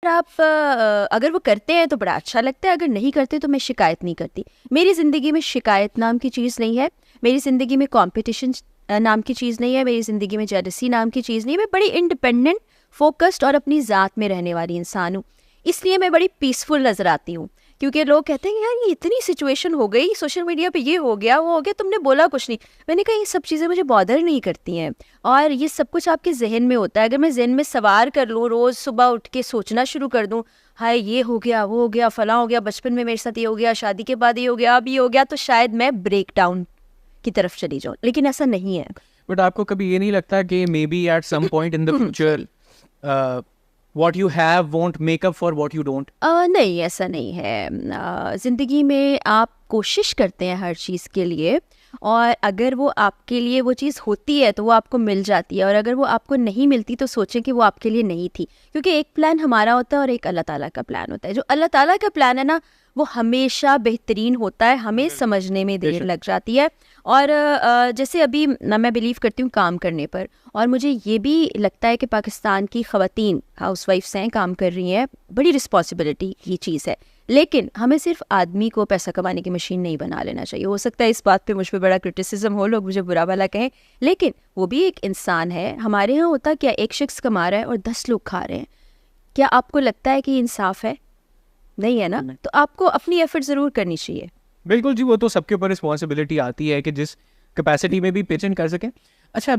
आप अगर वो करते हैं तो बड़ा अच्छा लगता है, अगर नहीं करते तो मैं शिकायत नहीं करती। मेरी ज़िंदगी में शिकायत नाम की चीज़ नहीं है, मेरी ज़िंदगी में कंपटीशन नाम की चीज़ नहीं है, मेरी ज़िंदगी में जेलसी नाम की चीज़ नहीं है। मैं बड़ी इंडिपेंडेंट, फोकस्ड और अपनी ज़ात में रहने वाली इंसान हूँ, इसलिए मैं बड़ी पीसफुल नज़र आती हूँ। क्योंकि लोग कहते हैं यार ये इतनी सिचुएशन हो गई, सोशल मीडिया पे ये हो गया वो हो गया, तुमने बोला कुछ नहीं। मैंने कहा ये सब चीज़ें मुझे बॉदर नहीं करती हैं, और ये सब कुछ आपके जहन में होता है। अगर मैं जहन में सवार कर लूँ, रोज़ सुबह उठ के सोचना शुरू कर दूँ, हाय ये हो गया वो हो गया फलां हो गया, बचपन में मेरे साथ ये हो गया, शादी के बाद ये हो गया, अब ये हो गया, तो शायद मैं ब्रेक डाउन की तरफ चली जाऊँ, लेकिन ऐसा नहीं है। बट आपको कभी ये नहीं लगता कि may be at some point in the future what you have won't make up for what you don't? नहीं, ऐसा नहीं है। ज़िंदगी में आप कोशिश करते हैं हर चीज़ के लिए, और अगर वो आपके लिए वो चीज़ होती है तो वो आपको मिल जाती है, और अगर वो आपको नहीं मिलती तो सोचें कि वो आपके लिए नहीं थी। क्योंकि एक प्लान हमारा होता है और एक अल्लाह ताला का प्लान होता है। जो अल्लाह ताला का प्लान है ना, वो हमेशा बेहतरीन होता है, हमें समझने में देर लग जाती है। और जैसे अभी मैं बिलीव करती हूँ काम करने पर, और मुझे ये भी लगता है कि पाकिस्तान की ख़वातीन हाउसवाइफ्स हैं, काम कर रही हैं, बड़ी रिस्पॉन्सिबिलिटी की चीज़ है। लेकिन हमें सिर्फ आदमी को पैसा कमाने की मशीन नहीं बना लेना चाहिए। हो सकता है इस बात पे मुझ पे बड़ा क्रिटिसिज्म हो, लोग मुझे बुरा भला कहें, लेकिन वो भी एक इंसान है। हमारे यहाँ होता क्या, एक शख्स कमा रहा है और 10 लोग खा रहे हैं। क्या आपको लगता है कि ये इंसाफ है? नहीं है ना। तो आपको अपनी एफर्ट ज़रूर करनी चाहिए। बिल्कुल जी, वो तो सबके ऊपर रिस्पॉन्सिबिलिटी आती है कि जिस कैपेसिटी में भी पिचन कर सकें। अच्छा,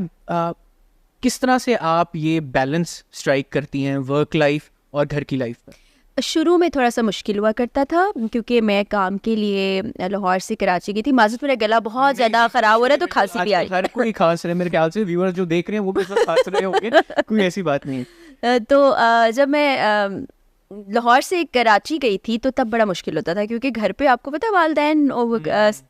किस तरह से आप ये बैलेंस स्ट्राइक करती हैं वर्क लाइफ और घर की लाइफ में? शुरू में थोड़ा सा मुश्किल हुआ करता था, क्योंकि मैं काम के लिए लाहौर से कराची गई थी। माज़रत, मेरा गला बहुत ज़्यादा ख़राब हो रहा है, तो खांसी भी आ रही है। हर कोई खांस रहे, मेरे ख्याल से व्यूअर्स जो देख रहे हैं वो भी खांस रहे होंगे। कोई ऐसी बात नहीं है। तो जब मैं लाहौर से कराची गई थी तो तब बड़ा मुश्किल होता था, क्योंकि घर पे आपको पता है वालिदैन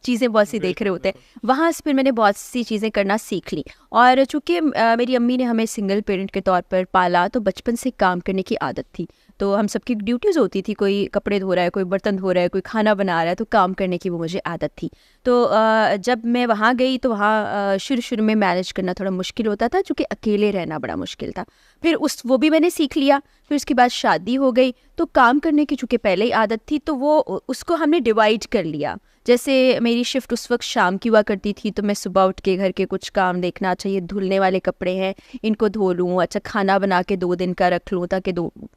चीज़ें बहुत सी देख रहे होते हैं। वहाँ से फिर मैंने बहुत सी चीज़ें करना सीख ली, और चूँकि मेरी अम्मी ने हमें सिंगल पेरेंट के तौर पर पाला, तो बचपन से काम करने की आदत थी। तो हम सबकी ड्यूटीज़ होती थी, कोई कपड़े धो रहा है, कोई बर्तन धो रहा है, कोई खाना बना रहा है, तो काम करने की वो मुझे आदत थी। तो जब मैं वहाँ गई तो वहाँ शुरू में मैनेज करना थोड़ा मुश्किल होता था, चूँकि अकेले रहना बड़ा मुश्किल था। फिर वो भी मैंने सीख लिया। फिर उसके बाद शादी हो गई, तो काम करने की चूँकि पहले ही आदत थी, तो वो उसको हमने डिवाइड कर लिया। जैसे मेरी शिफ्ट उस वक्त शाम की हुआ करती थी, तो मैं सुबह उठ के घर के कुछ काम देखना, अच्छा ये धुलने वाले कपड़े हैं, इनको धो लूँ, अच्छा खाना बना के 2 दिन का रख लूँ, ताकि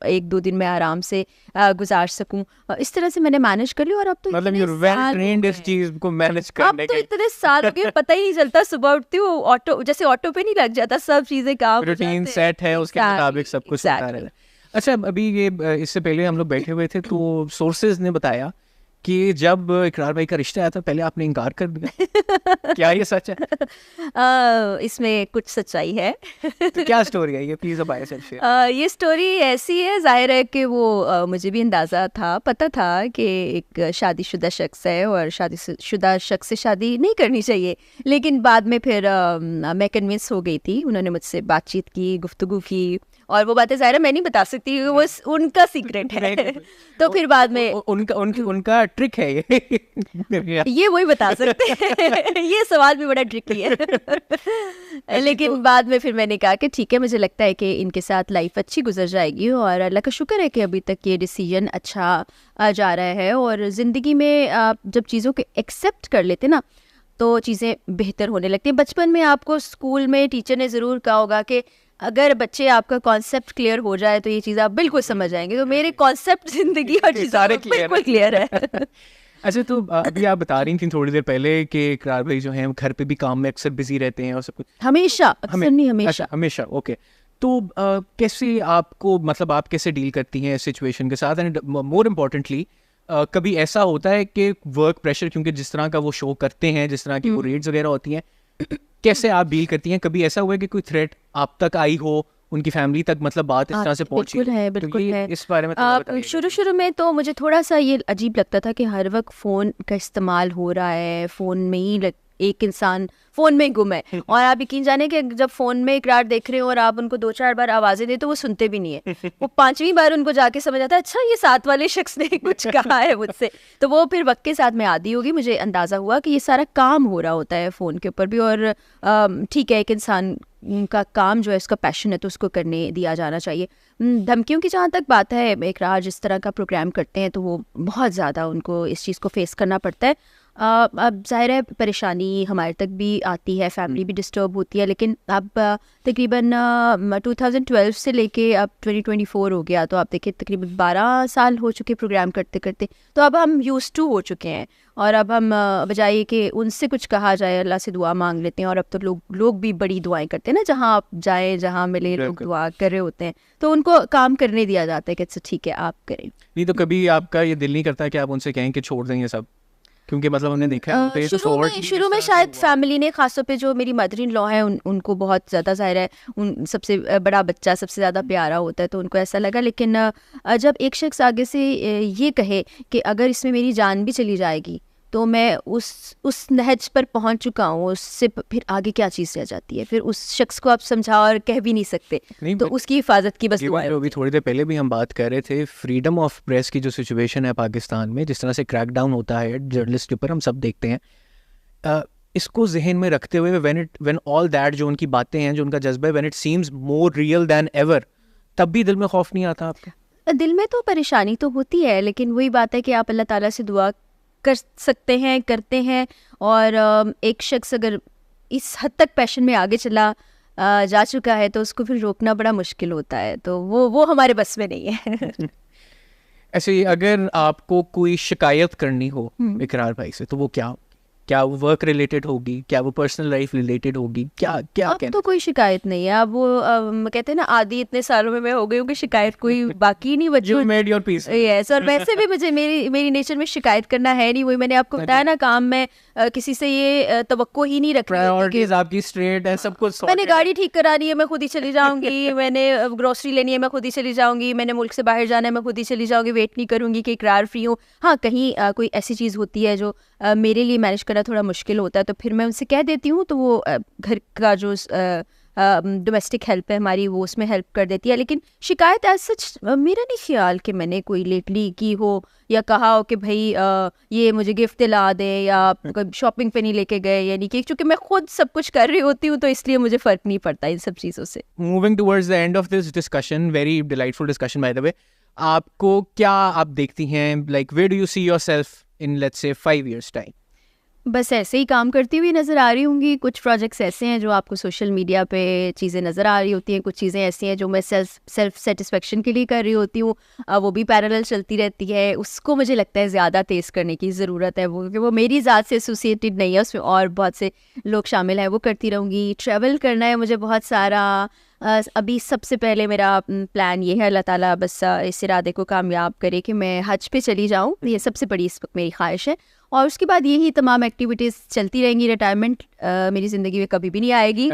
1-2 दिन मैं आराम से गुजार सकूँ। इस तरह से मैंने मैनेज कर लिया। और अब तो मतलब यू वेल ट्रेन्ड इस चीज को मैनेज करने के। अब तो इतने साल हो गए, पता ही नहीं चलता। सुबह उठती हूँ, ऑटो जैसे ऑटो पे नहीं लग जाता, सब चीज़ें काम रूटीन सेट है, उसके मुताबिक सब कुछ होता रहता है। अच्छा, अभी ये इससे पहले हम लोग बैठे हुए थे तो सोर्सेज ने बताया कि जब इकरार भाई का रिश्ता आया था पहले आपने इनकार कर दिया। क्या ये सच है? इसमें कुछ सच्चाई है। तो क्या स्टोरी है ये, प्लीज अब आए शेयर। ये स्टोरी ऐसी है, जाहिर है कि वो मुझे भी अंदाज़ा था, पता था कि एक शादीशुदा शख्स है और शादीशुदा शख्स से शादी नहीं करनी चाहिए। लेकिन बाद में फिर मैं कन्विंस हो गई थी। उन्होंने मुझसे बातचीत की, गुफ्तगू की, और वो बातें ज़ाहिर है मैं नहीं बता सकती, वो उनका सीक्रेट है। तो फिर बाद में उनका ट्रिक है ये वही बता सकते हैं। ये सवाल भी बड़ा ट्रिकी है। लेकिन बाद में फिर मैंने कहा कि ठीक है, मुझे लगता है कि इनके साथ लाइफ अच्छी गुजर जाएगी, और अल्लाह का शुक्र है कि अभी तक ये डिसीजन अच्छा जा रहा है। और ज़िंदगी में आप जब चीज़ों को एक्सेप्ट कर लेते ना, तो चीज़ें बेहतर होने लगती हैं। बचपन में आपको स्कूल में टीचर ने ज़रूर कहा होगा कि अगर बच्चे आपका कॉन्सेप्ट क्लियर हो जाए तो ये चीज़ आप बिल्कुल समझ जाएंगे। तो मेरे कॉन्सेप्ट ज़िंदगी और चीज़ें बिल्कुल क्लियर है। अच्छा, तो अभी आप बता रही थी थोड़ी देर पहले कि इकरार भाई जो हैं घर पे भी काम में अक्सर बिजी रहते हैं और सब कुछ। हमेशा, अक्सर नहीं, हमेशा। अच्छा, हमेशा, ओके। तो कैसे आपको, मतलब आप कैसे डील करती हैं इस सिचुएशन के साथ? एंड मोर इम्पोर्टेंटली, कभी ऐसा होता है कि वर्क प्रेशर, क्योंकि जिस तरह का वो शो करते हैं, जिस तरह की वो रेट्स वगैरह होती हैं, कैसे आप डील करती हैं? कभी ऐसा हुआ है कि कोई थ्रेट आप तक आई हो, उनकी फैमिली तक, मतलब बात इस तरह से पहुंची? बिल्कुल है। इस बारे में शुरू में तो मुझे थोड़ा सा ये अजीब लगता था कि हर वक्त फ़ोन का इस्तेमाल हो रहा है, फ़ोन में ही एक इंसान फ़ोन में गुम है, और आप यकीन जाने कि जब फ़ोन में इकरार देख रहे हो और आप उनको 2-4 बार आवाज़ें दें तो वो सुनते भी नहीं है, वो 5वीं बार उनको जाके समझ आता है अच्छा ये साथ वाले शख्स ने कुछ कहा है मुझसे। तो वो फिर वक्त के साथ मैं आदी होगी, मुझे अंदाज़ा हुआ कि ये सारा काम हो रहा होता है फ़ोन के ऊपर भी, और ठीक है एक इंसान का काम जो है उसका पैशन है तो उसको करने दिया जाना चाहिए। धमकियों की जहाँ तक बात है, इकरार जिस तरह का प्रोग्राम करते हैं तो वो बहुत ज़्यादा उनको इस चीज़ को फेस करना पड़ता है। अब ज़ाहिर है परेशानी हमारे तक भी आती है, फैमिली भी डिस्टर्ब होती है, लेकिन अब तकरीबन 2012 से लेके अब 2024 हो गया, तो आप देखिए तकरीबन 12 साल हो चुके प्रोग्राम करते करते, तो अब हम यूज्ड टू हो चुके हैं, और अब हम बजाय कि उनसे कुछ कहा जाए अल्लाह से दुआ मांग लेते हैं, और अब तो लोग भी बड़ी दुआएं करते हैं ना, जहाँ आप जाएँ जहाँ मिले लोग दुआ कर रहे होते हैं, तो उनको काम करने दिया जाता है कि अच्छा ठीक है आप करें। नहीं तो कभी आपका ये दिल नहीं करता कि आप उनसे कहें कि छोड़ दें ये सब, क्योंकि मतलब हमने देखा है शुरू में शायद फैमिली ने, खासतौर पे जो मेरी मदर इन लॉ है उनको बहुत ज़्यादा, ज़ाहिर है उन सबसे बड़ा बच्चा सबसे ज़्यादा प्यारा होता है तो उनको ऐसा लगा, लेकिन जब एक शख्स आगे से ये कहे कि अगर इसमें मेरी जान भी चली जाएगी तो मैं उस नहज पर पहुंच चुका हूँ, उससे फिर आगे क्या चीज़ रह जाती है, फिर उस शख्स को आप समझाओ और कह भी नहीं सकते, तो उसकी हिफाजत की बस दुआ है। अभी थोड़ी देर पहले भी हम बात कर रहे थे फ्रीडम ऑफ प्रेस की जो सिचुएशन है पाकिस्तान में, जिस तरह से क्रैकडाउन होता है जर्नलिस्ट के ऊपर, हम सब देखते हैं। इसको जहन में रखते हुए व्हेन ऑल दैट, जो उनकी बातें हैं, जो उनका जज्बा है, when it seems more real than ever, तब भी दिल में खौफ नहीं आता आपके? दिल में तो परेशानी तो होती है, लेकिन वही बात है कि आप अल्लाह ताला से दुआ कर सकते हैं, करते हैं, और एक शख्स अगर इस हद तक पैशन में आगे चला जा चुका है तो उसको फिर रोकना बड़ा मुश्किल होता है, तो वो हमारे बस में नहीं है। ऐसे अगर आपको कोई शिकायत करनी हो इकरार भाई से, तो वो क्या वो वर्क रिलेटेड होगी, क्या वो पर्सनल लाइफ रिलेटेड होगी, क्या अब तो कोई शिकायत नहीं है, अब वो कहते हैं ना आदि इतने सालों में मैं हो गई हूँ कि शिकायत कोई बाकी नहीं बची। You made your peace. Yes, और वैसे भी मुझे मेरी नेचर में शिकायत करना है नहीं, वही मैंने आपको बताया ना, काम में किसी से ये तवक्को ही नहीं रखनी। प्रायोरिटीज आपकी स्ट्रेट है, सब कुछ मैंने गाड़ी ठीक करानी है मैं खुद ही चली जाऊंगी, मैंने ग्रोसरी लेनी है मैं खुद ही चली जाऊंगी, मैंने मुल्क से बाहर जाना है मैं खुद ही चली जाऊंगी, वेट नहीं करूंगी कि इकरार फ्री हूँ। हाँ, कहीं कोई ऐसी चीज़ होती है जो मेरे लिए मैनेज करना थोड़ा मुश्किल होता है तो फिर मैं उनसे कह देती हूँ, तो वो घर का जो डोमेस्टिक हेल्प है हमारी वो उसमें हेल्प कर देती है। लेकिन शिकायत एज सच मेरा नहीं ख्याल कि मैंने कोई लेटली की हो या कहा हो कि भाई ये मुझे गिफ्ट दिला दे या शॉपिंग पे नहीं लेके गए, यानी कि चूँकि मैं खुद सब कुछ कर रही होती हूँ तो इसलिए मुझे फ़र्क नहीं पड़ता इन सब चीज़ों से। Moving towards the end of this discussion, very delightful discussion by the way, आपको क्या आप देखती हैं, like where do you see yourself in let's say 5 years time? बस ऐसे ही काम करती हुई नज़र आ रही होंगी। कुछ प्रोजेक्ट्स ऐसे हैं जो आपको सोशल मीडिया पे चीज़ें नज़र आ रही होती हैं, कुछ चीज़ें ऐसी हैं जो मैं सेल्फ सेटिस्फेक्शन के लिए कर रही होती हूँ, वो भी पैरेलल चलती रहती है। उसको मुझे लगता है ज़्यादा तेज़ करने की ज़रूरत है, वो क्योंकि वो मेरी ज़ात से एसोसिएटेड नहीं है, उसमें और बहुत से लोग शामिल हैं, वो करती रहूँगी। ट्रैवल करना है मुझे बहुत सारा। अभी सबसे पहले मेरा प्लान ये है, अल्लाह ताला बस इस इरादे को कामयाब करे कि मैं हज पे चली जाऊँ, ये सबसे बड़ी इस वक्त मेरी ख्वाहिश है। और उसके बाद यही तमाम एक्टिविटीज़ चलती रहेंगी। रिटायरमेंट मेरी ज़िंदगी में कभी भी नहीं आएगी।